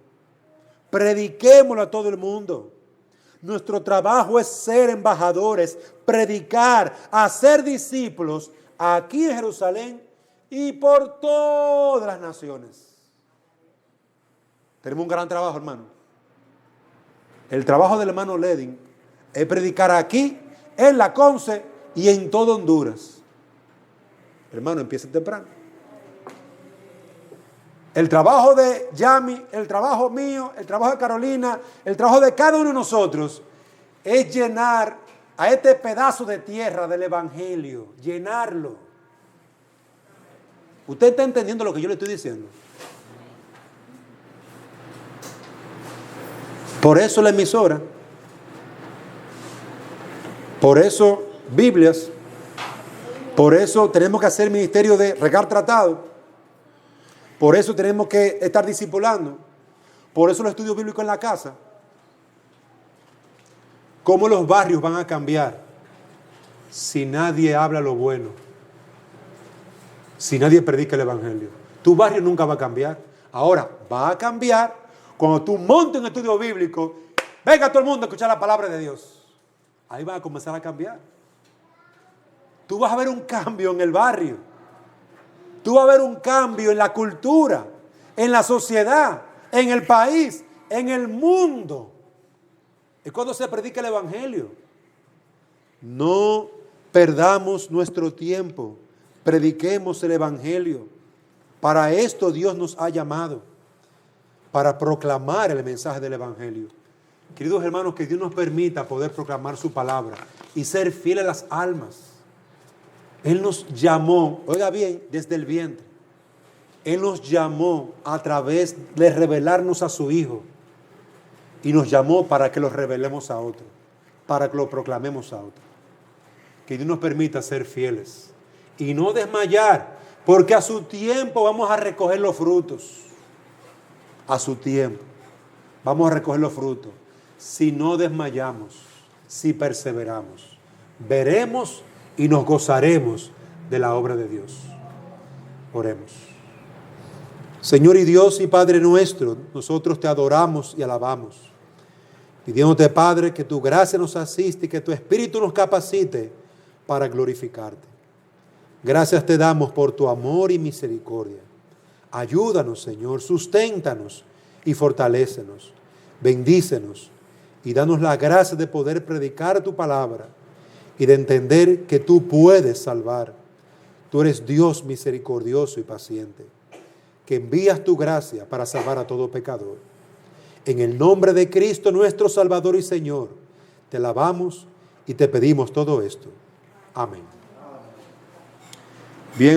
Prediquémoslo a todo el mundo. Nuestro trabajo es ser embajadores, predicar, hacer discípulos aquí en Jerusalén y por todas las naciones. Tenemos un gran trabajo, hermano. El trabajo del hermano Ledin es predicar aquí, en la Conce y en todo Honduras. Hermano, empiece temprano. El trabajo de Yami, el trabajo mío, el trabajo de Carolina, el trabajo de cada uno de nosotros es llenar a este pedazo de tierra del evangelio, llenarlo. ¿Usted está entendiendo lo que yo le estoy diciendo? Por eso la emisora, por eso Biblias, por eso tenemos que hacer ministerio de regar tratado. Por eso tenemos que estar discipulando. Por eso los estudios bíblicos en la casa. ¿Cómo los barrios van a cambiar si nadie habla lo bueno? Si nadie predica el evangelio. Tu barrio nunca va a cambiar. Ahora, va a cambiar cuando tú montes un estudio bíblico. Venga todo el mundo a escuchar la palabra de Dios. Ahí va a comenzar a cambiar. Tú vas a ver un cambio en el barrio. Tú vas a ver un cambio en la cultura, en la sociedad, en el país, en el mundo. Es cuando se predica el evangelio. No perdamos nuestro tiempo. Prediquemos el evangelio. Para esto Dios nos ha llamado. Para proclamar el mensaje del evangelio. Queridos hermanos, que Dios nos permita poder proclamar su palabra y ser fieles a las almas. Él nos llamó, oiga bien, desde el vientre. Él nos llamó a través de revelarnos a su Hijo. Y nos llamó para que lo revelemos a otro. Para que lo proclamemos a otro. Que Dios nos permita ser fieles. Y no desmayar. Porque a su tiempo vamos a recoger los frutos. A su tiempo. Vamos a recoger los frutos. Si no desmayamos. Si perseveramos. Veremos y nos gozaremos de la obra de Dios. Oremos. Señor y Dios y Padre nuestro, nosotros te adoramos y alabamos. Pidiéndote, Padre, que tu gracia nos asiste y que tu Espíritu nos capacite para glorificarte. Gracias te damos por tu amor y misericordia. Ayúdanos, Señor, susténtanos y fortalécenos. Bendícenos y danos la gracia de poder predicar tu palabra y de entender que tú puedes salvar. Tú eres Dios misericordioso y paciente, que envías tu gracia para salvar a todo pecador. En el nombre de Cristo, nuestro Salvador y Señor, te alabamos y te pedimos todo esto. Amén. Bien.